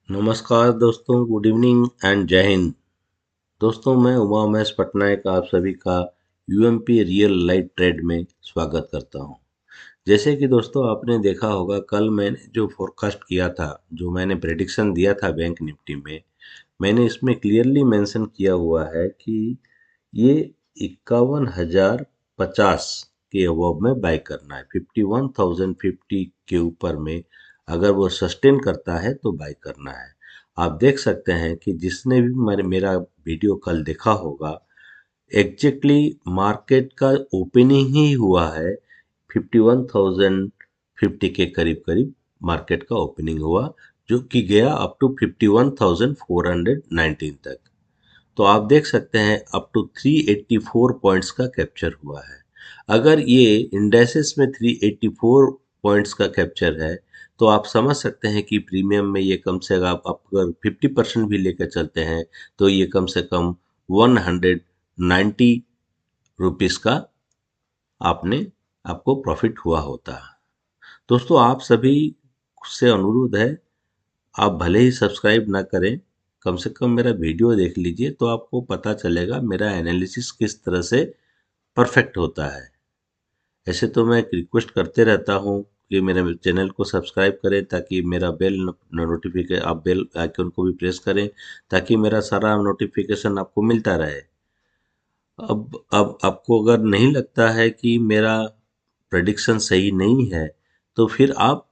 नमस्कार दोस्तों, good evening and जय हिंद। दोस्तों, मैं उमा उमेश पटनायक आप सभी का यूएमपी रियल लाइफ ट्रेड में स्वागत करता हूं। जैसे कि दोस्तों आपने देखा होगा, कल मैंने जो फोरकास्ट किया था, जो मैंने प्रेडिक्शन दिया था बैंक निफ्टी में, मैंने इसमें क्लियरली मेंशन किया हुआ है कि ये 51,050 के अबव में बाय करना है। 51,050 के ऊपर में अगर वो सस्टेन करता है तो बाय करना है। आप देख सकते हैं कि जिसने भी मेरा वीडियो कल देखा होगा, एग्जैक्टली मार्केट का ओपनिंग ही हुआ है 51,050 के करीब करीब मार्केट का ओपनिंग हुआ, जो कि गया अप टू 51,419 तक। तो आप देख सकते हैं अप टू 384 पॉइंट्स का कैप्चर हुआ है। अगर ये इंडेक्सेस में 384 पॉइंट्स का कैप्चर है तो आप समझ सकते हैं कि प्रीमियम में ये कम से कम, आप अगर 50% भी लेकर चलते हैं तो ये कम से कम 190 रुपीस का आपको प्रॉफिट हुआ होता। दोस्तों, आप सभी से अनुरोध है, आप भले ही सब्सक्राइब ना करें, कम से कम मेरा वीडियो देख लीजिए तो आपको पता चलेगा मेरा एनालिसिस किस तरह से परफेक्ट होता है। ऐसे तो मैं रिक्वेस्ट करते रहता हूँ कि मेरे चैनल को सब्सक्राइब करें, ताकि मेरा बेल नोटिफिकेशन, आप बेल आइकन को भी प्रेस करें ताकि मेरा सारा नोटिफिकेशन आपको मिलता रहे। अब आपको अगर नहीं लगता है कि मेरा प्रेडिक्शन सही नहीं है तो फिर आप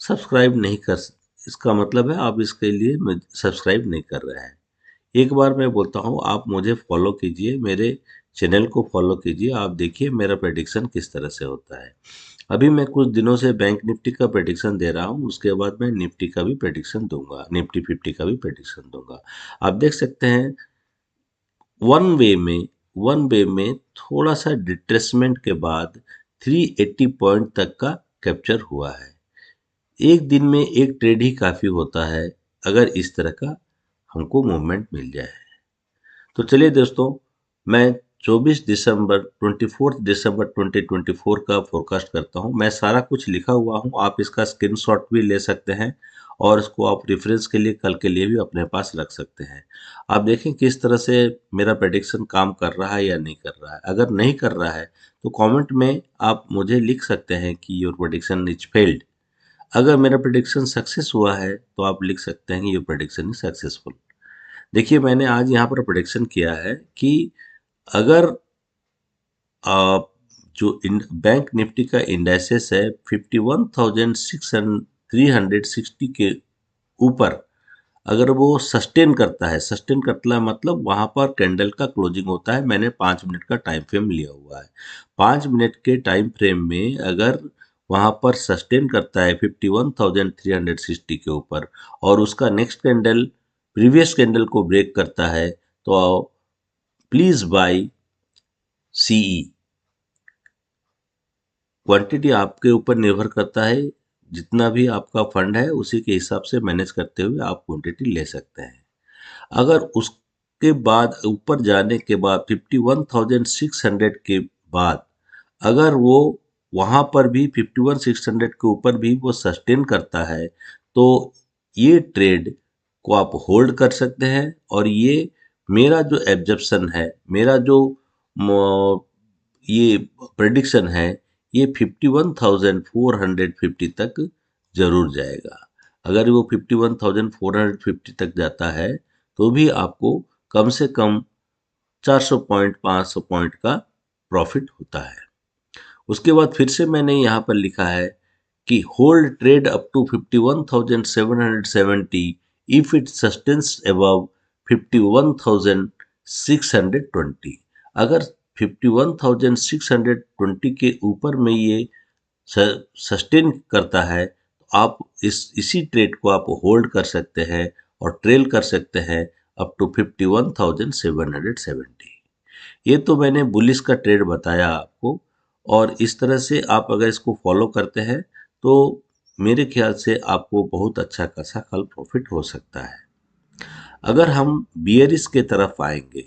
सब्सक्राइब नहीं कर, इसका मतलब है आप इसके लिए सब्सक्राइब नहीं कर रहे हैं। एक बार मैं बोलता हूँ, आप मुझे फॉलो कीजिए, मेरे चैनल को फॉलो कीजिए, आप देखिए मेरा प्रेडिक्शन किस तरह से होता है। अभी मैं कुछ दिनों से बैंक निफ्टी का प्रेडिक्शन दे रहा हूँ, उसके बाद मैं निफ्टी का भी प्रेडिक्शन दूंगा, निफ्टी 50 का भी प्रेडिक्शन दूंगा। आप देख सकते हैं वन वे में थोड़ा सा डिट्रेसमेंट के बाद 380 पॉइंट तक का कैप्चर हुआ है। एक दिन में एक ट्रेड ही काफी होता है अगर इस तरह का हमको मूवमेंट मिल जाए। तो चलिए दोस्तों, मैं 24 दिसंबर 2024 का फोरकास्ट करता हूँ। मैं सारा कुछ लिखा हुआ हूँ, आप इसका स्क्रीनशॉट भी ले सकते हैं और इसको आप रेफरेंस के लिए कल के लिए भी अपने पास रख सकते हैं। आप देखें किस तरह से मेरा प्रेडिक्शन काम कर रहा है या नहीं कर रहा है। अगर नहीं कर रहा है तो कमेंट में आप मुझे लिख सकते हैं कि योर प्रेडिक्शन इज फेल्ड। अगर मेरा प्रेडिक्शन सक्सेस हुआ है तो आप लिख सकते हैं कि योर प्रेडिक्शन इज सक्सेसफुल। देखिए, मैंने आज यहाँ पर प्रेडिक्शन किया है कि अगर आप जो बैंक निफ्टी का इंडेक्सेस है 51,360 के ऊपर अगर वो सस्टेन करता है, सस्टेन करता है मतलब वहां पर कैंडल का क्लोजिंग होता है। मैंने 5 मिनट का टाइम फ्रेम लिया हुआ है। 5 मिनट के टाइम फ्रेम में अगर वहां पर सस्टेन करता है 51,360 के ऊपर और उसका नेक्स्ट कैंडल प्रीवियस कैंडल को ब्रेक करता है तो प्लीज बाय सीई। क्वांटिटी आपके ऊपर निर्भर करता है, जितना भी आपका फंड है उसी के हिसाब से मैनेज करते हुए आप क्वांटिटी ले सकते हैं। अगर उसके बाद ऊपर जाने के बाद 51,600 के बाद अगर वो वहां पर भी 51,600 के ऊपर भी वो सस्टेन करता है तो ये ट्रेड को आप होल्ड कर सकते हैं। और ये मेरा जो एब्जर्प्शन है, मेरा जो ये प्रेडिक्शन है, ये 51,450 तक जरूर जाएगा। अगर वो 51,450 तक जाता है तो भी आपको कम से कम 400 पॉइंट 500 पॉइंट का प्रॉफिट होता है। उसके बाद फिर से मैंने यहाँ पर लिखा है कि hold trade up to 51,770 if it sustains above 51,620। अगर 51,620 के ऊपर में ये सस्टेन करता है तो आप इसी ट्रेड को आप होल्ड कर सकते हैं और ट्रेल कर सकते हैं अप टू 51,770। ये तो मैंने बुलिश का ट्रेड बताया आपको, और इस तरह से आप अगर इसको फॉलो करते हैं तो मेरे ख्याल से आपको बहुत अच्छा खासा कल प्रॉफिट हो सकता है। अगर हम बियरिश के तरफ आएंगे,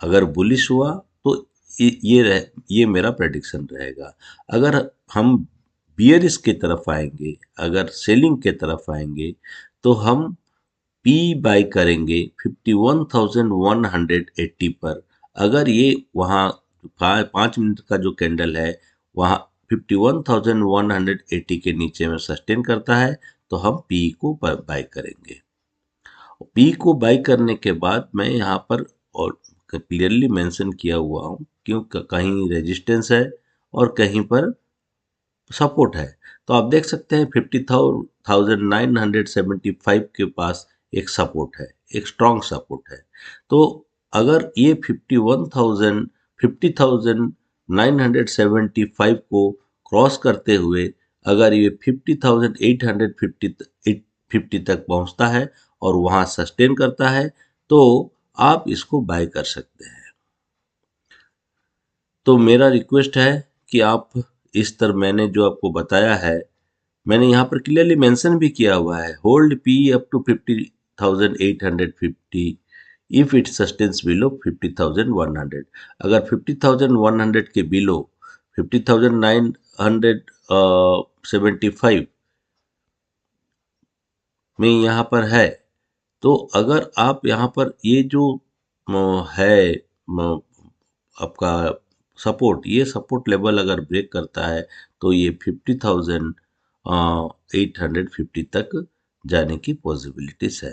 अगर बुलिश हुआ तो ये मेरा प्रेडिक्शन रहेगा। अगर हम बियरिश की तरफ आएंगे, अगर सेलिंग के तरफ आएंगे, तो हम पी बाई करेंगे 51,180 पर। अगर ये वहाँ 5 मिनट का जो कैंडल है वहाँ 51,180 के नीचे में सस्टेन करता है तो हम पी को बाई करेंगे। पी को बाई करने के बाद मैं यहाँ पर और क्लियरली मेंशन किया हुआ हूँ, क्यों कहीं रेजिस्टेंस है और कहीं पर सपोर्ट है। तो आप देख सकते हैं 50,975 के पास एक सपोर्ट है, एक स्ट्रॉन्ग सपोर्ट है। तो अगर ये 50,975 को क्रॉस करते हुए अगर ये 50,850 तक पहुंचता है और वहां सस्टेन करता है तो आप इसको बाय कर सकते हैं। तो मेरा रिक्वेस्ट है कि आप इस तरह मैंने जो आपको बताया है, मैंने यहाँ पर क्लियरली मेंशन भी किया हुआ है, hold P up to 50,850 if it sustains below 50,100। अगर 50,100 के बिलो 50,975 में यहाँ पर है, तो अगर आप यहाँ पर ये जो है आपका सपोर्ट, ये सपोर्ट लेवल अगर ब्रेक करता है तो ये 50,850 तक जाने की पॉसिबिलिटीज है।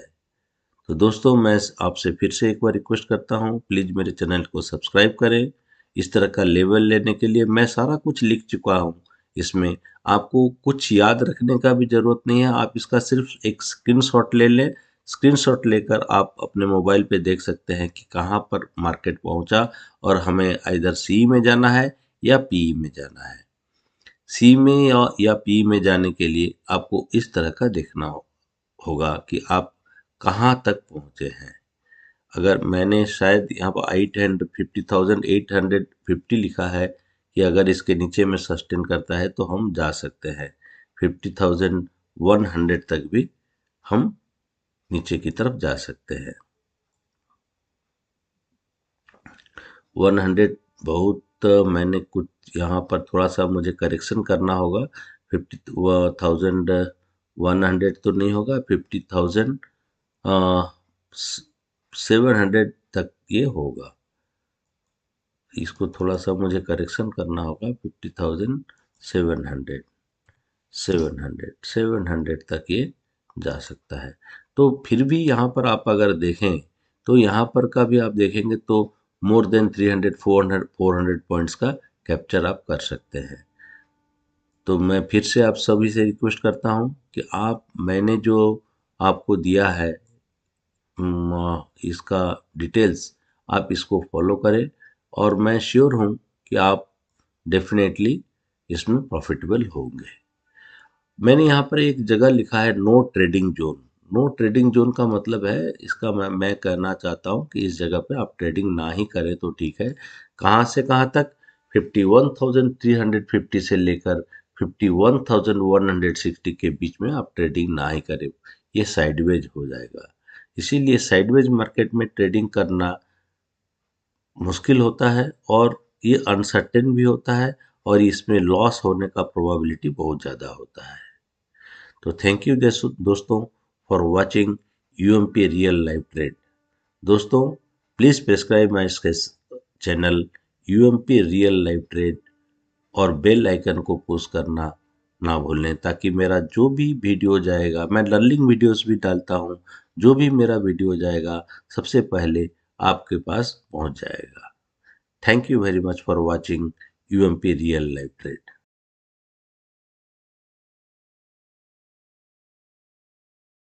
तो दोस्तों मैं आपसे फिर से एक बार रिक्वेस्ट करता हूँ, प्लीज़ मेरे चैनल को सब्सक्राइब करें। इस तरह का लेवल लेने के लिए मैं सारा कुछ लिख चुका हूँ, इसमें आपको कुछ याद रखने का भी ज़रूरत नहीं है। आप इसका सिर्फ एक स्क्रीनशॉट ले लें, स्क्रीनशॉट लेकर आप अपने मोबाइल पे देख सकते हैं कि कहाँ पर मार्केट पहुँचा और हमें इधर सी में जाना है या पी में जाना है। सी में या पी में जाने के लिए आपको इस तरह का देखना होगा कि आप कहाँ तक पहुँचे हैं। अगर मैंने शायद यहाँ पर 50,850 लिखा है कि अगर इसके नीचे में सस्टेन करता है तो हम जा सकते हैं 50,100 तक भी हम नीचे की तरफ जा सकते हैं। 100 बहुत मैंने कुछ यहाँ पर थोड़ा सा मुझे करेक्शन करना होगा। 50,100 तो नहीं होगा, 50,700 तक ये होगा। इसको थोड़ा सा मुझे करेक्शन करना होगा। 50,700 700 तक ये जा सकता है। तो फिर भी यहाँ पर आप अगर देखें तो यहाँ पर का भी आप देखेंगे तो मोर देन 300 400 पॉइंट्स का कैप्चर आप कर सकते हैं। तो मैं फिर से आप सभी से रिक्वेस्ट करता हूँ कि आप मैंने जो आपको दिया है इसका डिटेल्स, आप इसको फॉलो करें और मैं श्योर हूँ कि आप डेफिनेटली इसमें प्रॉफिटेबल होंगे। मैंने यहाँ पर एक जगह लिखा है no trading zone. No trading zone का मतलब है, इसका मैं कहना चाहता हूँ कि इस जगह पे आप ट्रेडिंग ना ही करें तो ठीक है। कहाँ से कहाँ तक? 51,350 से लेकर 51,160 के बीच में आप ट्रेडिंग ना ही करें, ये साइडवेज हो जाएगा। इसीलिए साइडवेज मार्केट में ट्रेडिंग करना मुश्किल होता है और ये अनसर्टेन भी होता है और इसमें लॉस होने का प्रोबेबिलिटी बहुत ज़्यादा होता है। तो थैंक यू दोस्तों for watching UMP real live trade. दोस्तों please subscribe my channel UMP real live trade और बेल आइकन को पुश करना ना भूलें, ताकि मेरा जो भी वीडियो जाएगा, मैं लर्निंग वीडियोस भी डालता हूँ, जो भी मेरा वीडियो जाएगा सबसे पहले आपके पास पहुँच जाएगा। Thank you very much for watching UMP real live trade.